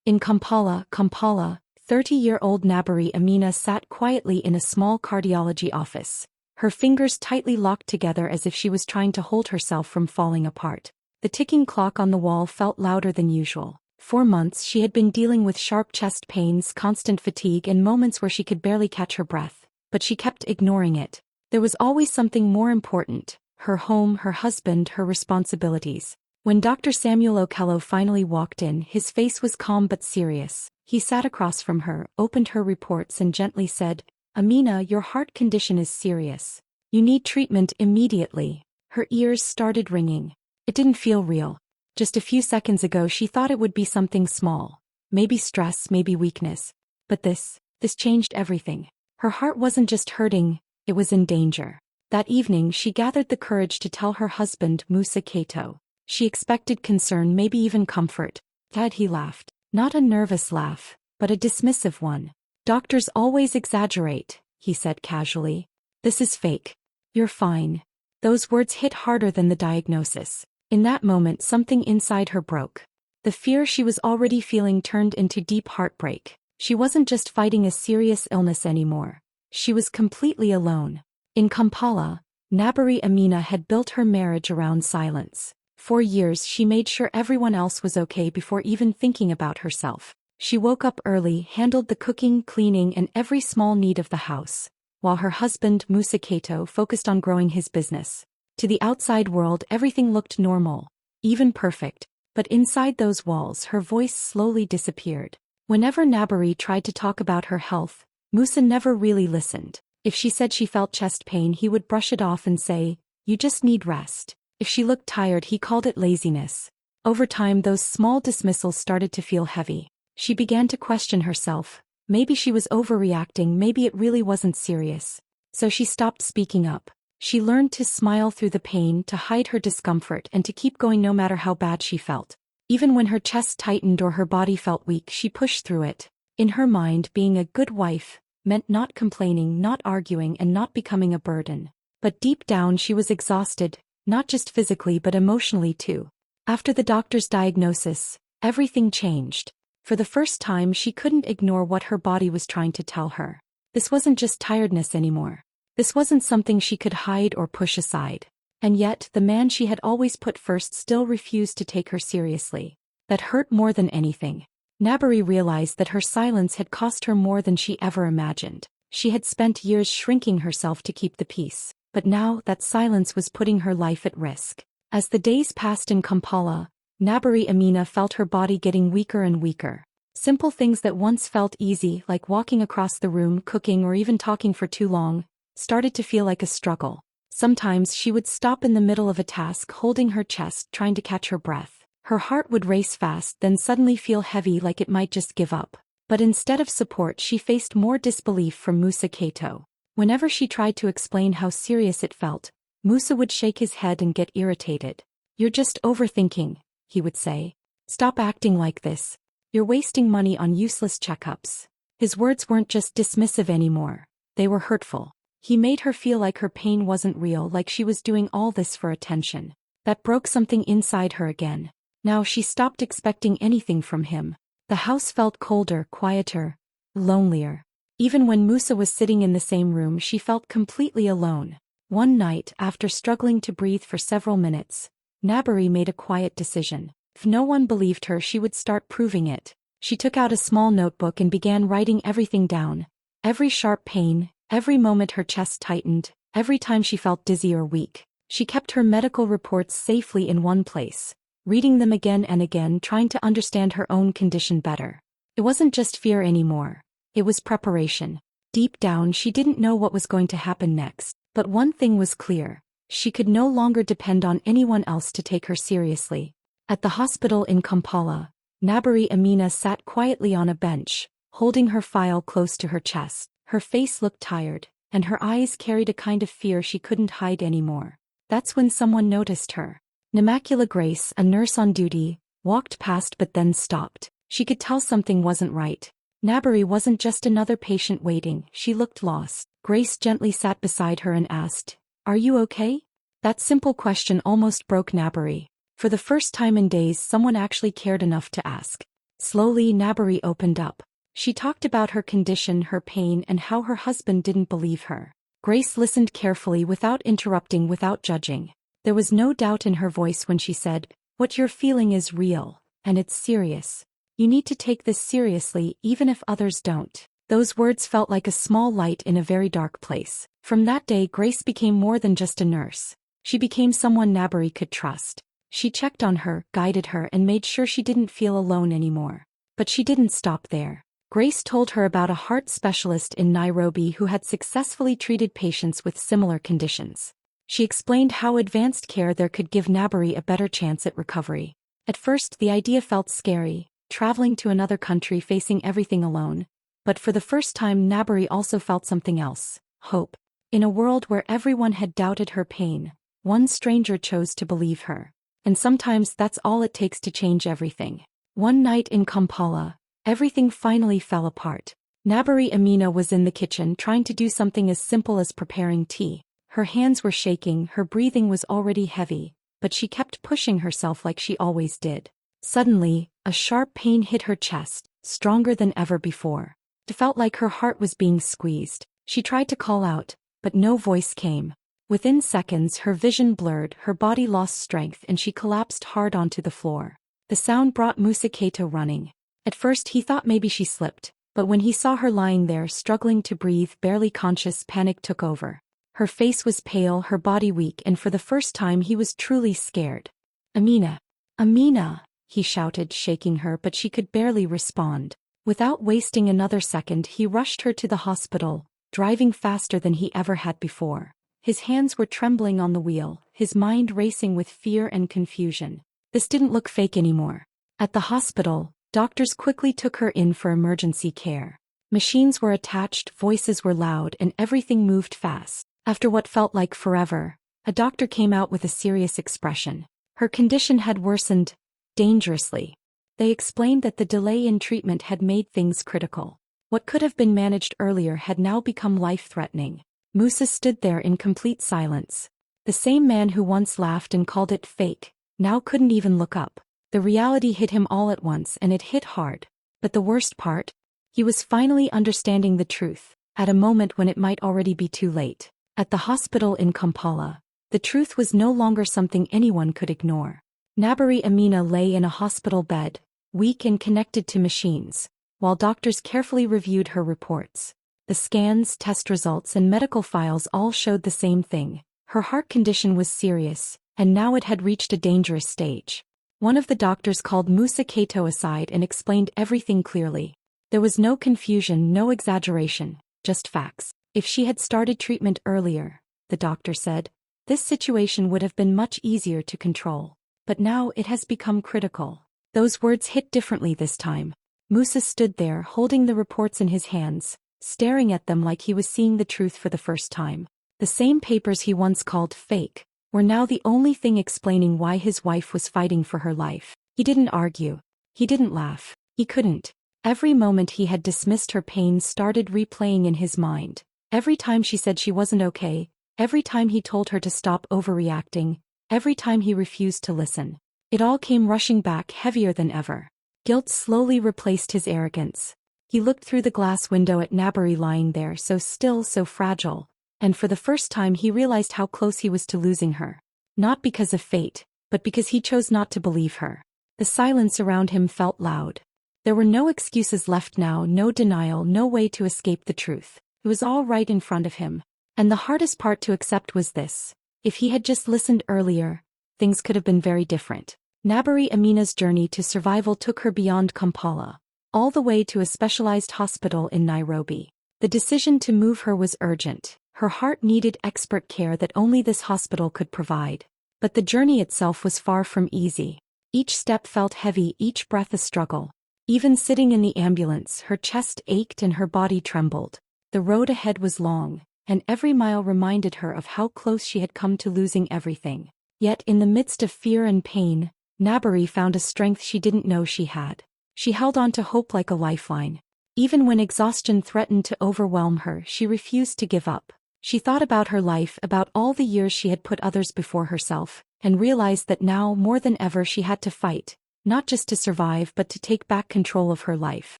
In Kampala, 30-year-old Nabari Amina sat quietly in a small cardiology office. Her fingers tightly locked together as if she was trying to hold herself from falling apart. The ticking clock on the wall felt louder than usual. For months she had been dealing with sharp chest pains, constant fatigue, and moments where she could barely catch her breath. But she kept ignoring it. There was always something more important: her home, her husband, her responsibilities. When Dr. Samuel Okello finally walked in, his face was calm but serious. He sat across from her, opened her reports, and gently said, "Amina, your heart condition is serious. You need treatment immediately." Her ears started ringing. It didn't feel real. Just a few seconds ago she thought it would be something small. Maybe stress, maybe weakness. But this changed everything. Her heart wasn't just hurting, it was in danger. That evening she gathered the courage to tell her husband, Musa Kato. She expected concern, maybe even comfort. Instead he laughed. Not a nervous laugh, but a dismissive one. "Doctors always exaggerate," he said casually. "This is fake. You're fine." Those words hit harder than the diagnosis. In that moment something inside her broke. The fear she was already feeling turned into deep heartbreak. She wasn't just fighting a serious illness anymore. She was completely alone. In Kampala, Nabari Amina had built her marriage around silence. For years she made sure everyone else was okay before even thinking about herself. She woke up early, handled the cooking, cleaning, and every small need of the house, while her husband, Musa Kato, focused on growing his business. To the outside world everything looked normal, even perfect, but inside those walls her voice slowly disappeared. Whenever Nabari tried to talk about her health, Musa never really listened. If she said she felt chest pain, he would brush it off and say, "You just need rest." If she looked tired, he called it laziness. Over time those small dismissals started to feel heavy. She began to question herself. Maybe she was overreacting, maybe it really wasn't serious. So she stopped speaking up. She learned to smile through the pain, to hide her discomfort, and to keep going no matter how bad she felt. Even when her chest tightened or her body felt weak, she pushed through it. In her mind, being a good wife meant not complaining, not arguing, and not becoming a burden. But deep down she was exhausted, not just physically but emotionally too. After the doctor's diagnosis, everything changed. For the first time she couldn't ignore what her body was trying to tell her. This wasn't just tiredness anymore. This wasn't something she could hide or push aside. And yet, the man she had always put first still refused to take her seriously. That hurt more than anything. Nabari realized that her silence had cost her more than she ever imagined. She had spent years shrinking herself to keep the peace, but now that silence was putting her life at risk. As the days passed in Kampala, Nabari Amina felt her body getting weaker and weaker. Simple things that once felt easy, like walking across the room, cooking, or even talking for too long, started to feel like a struggle. Sometimes she would stop in the middle of a task, holding her chest, trying to catch her breath. Her heart would race fast, then suddenly feel heavy, like it might just give up. But instead of support, she faced more disbelief from Musa Kato. Whenever she tried to explain how serious it felt, Musa would shake his head and get irritated. "You're just overthinking," he would say. "Stop acting like this. You're wasting money on useless checkups." His words weren't just dismissive anymore. They were hurtful. He made her feel like her pain wasn't real, like she was doing all this for attention. That broke something inside her again. Now she stopped expecting anything from him. The house felt colder, quieter, lonelier. Even when Musa was sitting in the same room, she felt completely alone. One night, after struggling to breathe for several minutes, Nabari made a quiet decision. If no one believed her, she would start proving it. She took out a small notebook and began writing everything down. Every sharp pain, every moment her chest tightened, every time she felt dizzy or weak. She kept her medical reports safely in one place, reading them again and again, trying to understand her own condition better. It wasn't just fear anymore. It was preparation. Deep down she didn't know what was going to happen next. But one thing was clear. She could no longer depend on anyone else to take her seriously. At the hospital in Kampala, Nabari Amina sat quietly on a bench, holding her file close to her chest. Her face looked tired, and her eyes carried a kind of fear she couldn't hide anymore. That's when someone noticed her. Namakula Grace, a nurse on duty, walked past but then stopped. She could tell something wasn't right. Nabari wasn't just another patient waiting, she looked lost. Grace gently sat beside her and asked, "Are you okay?" That simple question almost broke Nabari. For the first time in days, someone actually cared enough to ask. Slowly Nabari opened up. She talked about her condition, her pain, and how her husband didn't believe her. Grace listened carefully without interrupting, without judging. There was no doubt in her voice when she said, "What you're feeling is real, and it's serious. You need to take this seriously even if others don't." Those words felt like a small light in a very dark place. From that day Grace became more than just a nurse. She became someone Nabari could trust. She checked on her, guided her, and made sure she didn't feel alone anymore. But she didn't stop there. Grace told her about a heart specialist in Nairobi who had successfully treated patients with similar conditions. She explained how advanced care there could give Nabari a better chance at recovery. At first the idea felt scary, traveling to another country, facing everything alone. But for the first time Nabari also felt something else: hope. In a world where everyone had doubted her pain, one stranger chose to believe her. And sometimes that's all it takes to change everything. One night in Kampala, everything finally fell apart. Nabari Amina was in the kitchen trying to do something as simple as preparing tea. Her hands were shaking, her breathing was already heavy, but she kept pushing herself like she always did. Suddenly, a sharp pain hit her chest, stronger than ever before. It felt like her heart was being squeezed. She tried to call out, but no voice came. Within seconds her vision blurred, her body lost strength, and she collapsed hard onto the floor. The sound brought Musa Keita running. At first he thought maybe she slipped, but when he saw her lying there struggling to breathe, barely conscious, panic took over. Her face was pale, her body weak, and for the first time he was truly scared. "Amina! Amina!" he shouted, shaking her, but she could barely respond. Without wasting another second he rushed her to the hospital, driving faster than he ever had before. His hands were trembling on the wheel, his mind racing with fear and confusion. This didn't look fake anymore. At the hospital, doctors quickly took her in for emergency care. Machines were attached, voices were loud, and everything moved fast. After what felt like forever, a doctor came out with a serious expression. Her condition had worsened dangerously. They explained that the delay in treatment had made things critical. What could have been managed earlier had now become life-threatening. Musa stood there in complete silence. The same man who once laughed and called it fake, now couldn't even look up. The reality hit him all at once, and it hit hard. But the worst part? He was finally understanding the truth, at a moment when it might already be too late. At the hospital in Kampala, the truth was no longer something anyone could ignore. Nabari Amina lay in a hospital bed, weak and connected to machines, while doctors carefully reviewed her reports. The scans, test results, and medical files all showed the same thing. Her heart condition was serious, and now it had reached a dangerous stage. One of the doctors called Musa Keita aside and explained everything clearly. There was no confusion, no exaggeration, just facts. If she had started treatment earlier, the doctor said, this situation would have been much easier to control. But now it has become critical. Those words hit differently this time. Musa stood there holding the reports in his hands, staring at them like he was seeing the truth for the first time. The same papers he once called fake were now the only thing explaining why his wife was fighting for her life. He didn't argue. He didn't laugh. He couldn't. Every moment he had dismissed her pain started replaying in his mind. Every time she said she wasn't okay, every time he told her to stop overreacting, every time he refused to listen. It all came rushing back, heavier than ever. Guilt slowly replaced his arrogance. He looked through the glass window at Nabari lying there, so still, so fragile, and for the first time he realized how close he was to losing her. Not because of fate, but because he chose not to believe her. The silence around him felt loud. There were no excuses left now, no denial, no way to escape the truth. It was all right in front of him. And the hardest part to accept was this: if he had just listened earlier, things could have been very different. Nabari Amina's journey to survival took her beyond Kampala, all the way to a specialized hospital in Nairobi. The decision to move her was urgent. Her heart needed expert care that only this hospital could provide. But the journey itself was far from easy. Each step felt heavy, each breath a struggle. Even sitting in the ambulance, her chest ached and her body trembled. The road ahead was long, and every mile reminded her of how close she had come to losing everything. Yet in the midst of fear and pain, Nabari found a strength she didn't know she had. She held on to hope like a lifeline. Even when exhaustion threatened to overwhelm her, she refused to give up. She thought about her life, about all the years she had put others before herself, and realized that now, more than ever, she had to fight. not just to survive but to take back control of her life.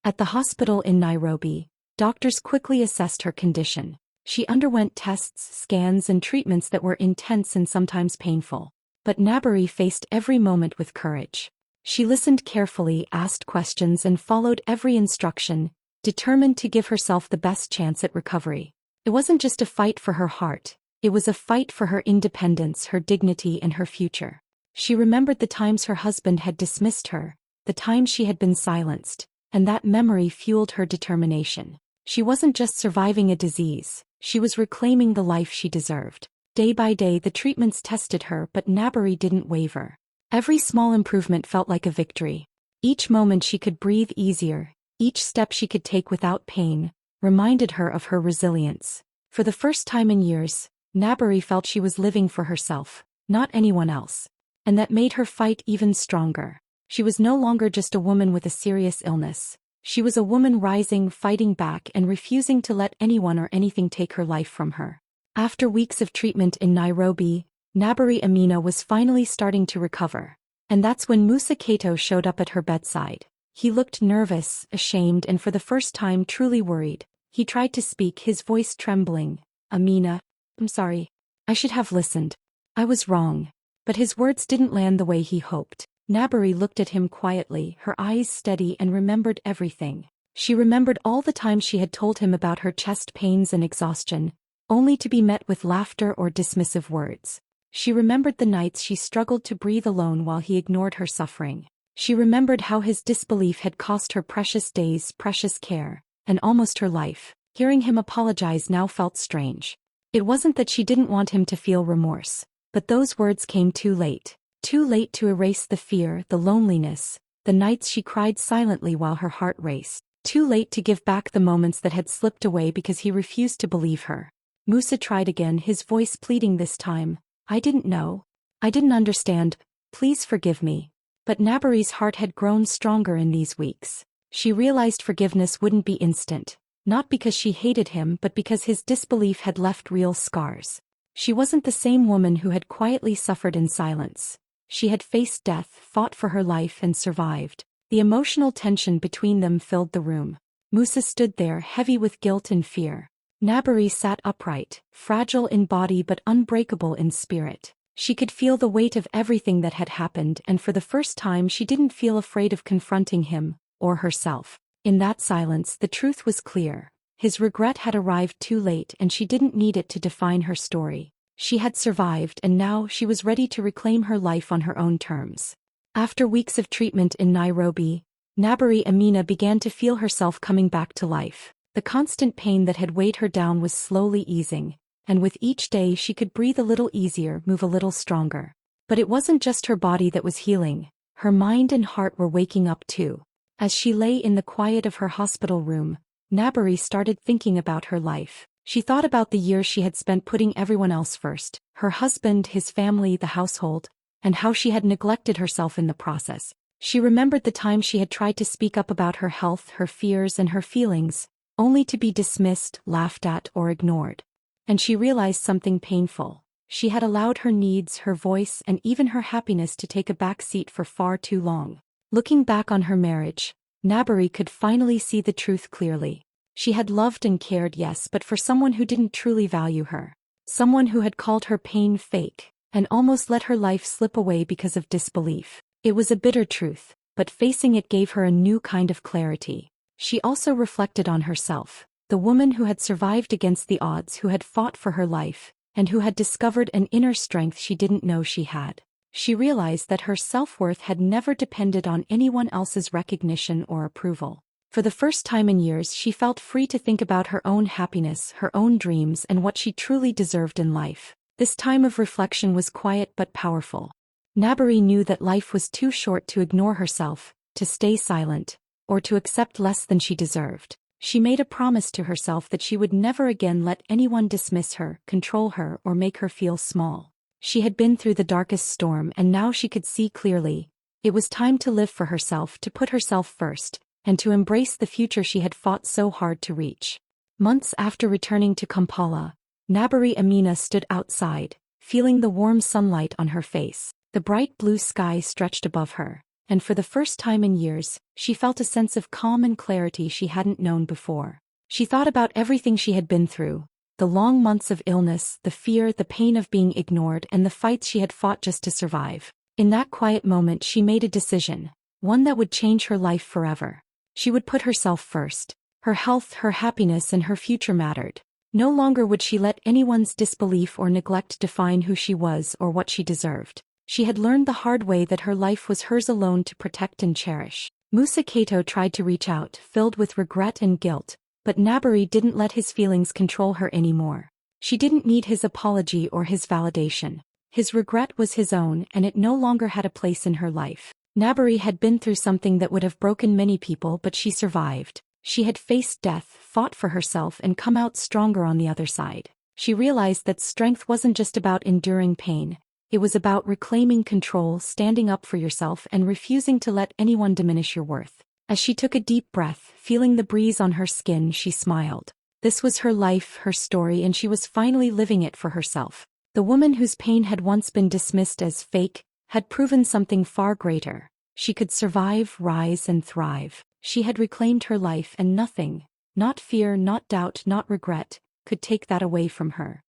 At the hospital in Nairobi, doctors quickly assessed her condition. She underwent tests, scans, and treatments that were intense and sometimes painful. But Nabari faced every moment with courage. She listened carefully, asked questions, and followed every instruction, determined to give herself the best chance at recovery. It wasn't just a fight for her heart, it was a fight for her independence, her dignity, and her future. She remembered the times her husband had dismissed her, the times she had been silenced, and that memory fueled her determination. She wasn't just surviving a disease, she was reclaiming the life she deserved. Day by day the treatments tested her, but Nabari didn't waver. Every small improvement felt like a victory. Each moment she could breathe easier, each step she could take without pain, reminded her of her resilience. For the first time in years, Nabari felt she was living for herself, not anyone else. And that made her fight even stronger. She was no longer just a woman with a serious illness. She was a woman rising, fighting back, and refusing to let anyone or anything take her life from her. After weeks of treatment in Nairobi, Nabari Amina was finally starting to recover. And that's when Musa Kato showed up at her bedside. He looked nervous, ashamed, and for the first time truly worried. He tried to speak, his voice trembling. "Amina, I'm sorry. I should have listened. I was wrong." But his words didn't land the way he hoped. Nabari looked at him quietly, her eyes steady, and remembered everything. She remembered all the times she had told him about her chest pains and exhaustion, only to be met with laughter or dismissive words. She remembered the nights she struggled to breathe alone while he ignored her suffering. She remembered how his disbelief had cost her precious days, precious care, and almost her life. Hearing him apologize now felt strange. It wasn't that she didn't want him to feel remorse, but those words came too late. Too late to erase the fear, the loneliness, the nights she cried silently while her heart raced. Too late to give back the moments that had slipped away because he refused to believe her. Musa tried again, his voice pleading this time. "I didn't know. I didn't understand. Please forgive me." But Nabari's heart had grown stronger in these weeks. She realized forgiveness wouldn't be instant, not because she hated him but because his disbelief had left real scars. She wasn't the same woman who had quietly suffered in silence. She had faced death, fought for her life, and survived. The emotional tension between them filled the room. Musa stood there, heavy with guilt and fear. Nabari sat upright, fragile in body but unbreakable in spirit. She could feel the weight of everything that had happened, and for the first time she didn't feel afraid of confronting him, or herself. In that silence the truth was clear. His regret had arrived too late, and she didn't need it to define her story. She had survived, and now she was ready to reclaim her life on her own terms. After weeks of treatment in Nairobi, Nabari Amina began to feel herself coming back to life. The constant pain that had weighed her down was slowly easing, and with each day she could breathe a little easier, move a little stronger. But it wasn't just her body that was healing. Her mind and heart were waking up too. As she lay in the quiet of her hospital room, Nabari started thinking about her life. She thought about the years she had spent putting everyone else first, her husband, his family, the household, and how she had neglected herself in the process. She remembered the times she had tried to speak up about her health, her fears, and her feelings, only to be dismissed, laughed at, or ignored. And she realized something painful. She had allowed her needs, her voice, and even her happiness to take a back seat for far too long. Looking back on her marriage, Nabari could finally see the truth clearly. She had loved and cared, yes, but for someone who didn't truly value her. Someone who had called her pain fake, and almost let her life slip away because of disbelief. It was a bitter truth, but facing it gave her a new kind of clarity. She also reflected on herself, the woman who had survived against the odds, who had fought for her life, and who had discovered an inner strength she didn't know she had. She realized that her self-worth had never depended on anyone else's recognition or approval. For the first time in years she felt free to think about her own happiness, her own dreams, and what she truly deserved in life. This time of reflection was quiet but powerful. Nabari knew that life was too short to ignore herself, to stay silent, or to accept less than she deserved. She made a promise to herself that she would never again let anyone dismiss her, control her, or make her feel small. She had been through the darkest storm, and now she could see clearly. It was time to live for herself, to put herself first, and to embrace the future she had fought so hard to reach. Months after returning to Kampala, Nabari Amina stood outside, feeling the warm sunlight on her face. The bright blue sky stretched above her, and for the first time in years, she felt a sense of calm and clarity she hadn't known before. She thought about everything she had been through, the long months of illness, the fear, the pain of being ignored, and the fights she had fought just to survive. In that quiet moment she made a decision, one that would change her life forever. She would put herself first. Her health, her happiness, and her future mattered. No longer would she let anyone's disbelief or neglect define who she was or what she deserved. She had learned the hard way that her life was hers alone to protect and cherish. Musa Kato tried to reach out, filled with regret and guilt, but Nabari didn't let his feelings control her anymore. She didn't need his apology or his validation. His regret was his own, and it no longer had a place in her life. Nabari had been through something that would have broken many people, but she survived. She had faced death, fought for herself, and come out stronger on the other side. She realized that strength wasn't just about enduring pain. It was about reclaiming control, standing up for yourself, and refusing to let anyone diminish your worth. As she took a deep breath, feeling the breeze on her skin, she smiled. This was her life, her story, and she was finally living it for herself. The woman whose pain had once been dismissed as fake had proven something far greater. She could survive, rise, and thrive. She had reclaimed her life, and nothing, not fear, not doubt, not regret, could take that away from her.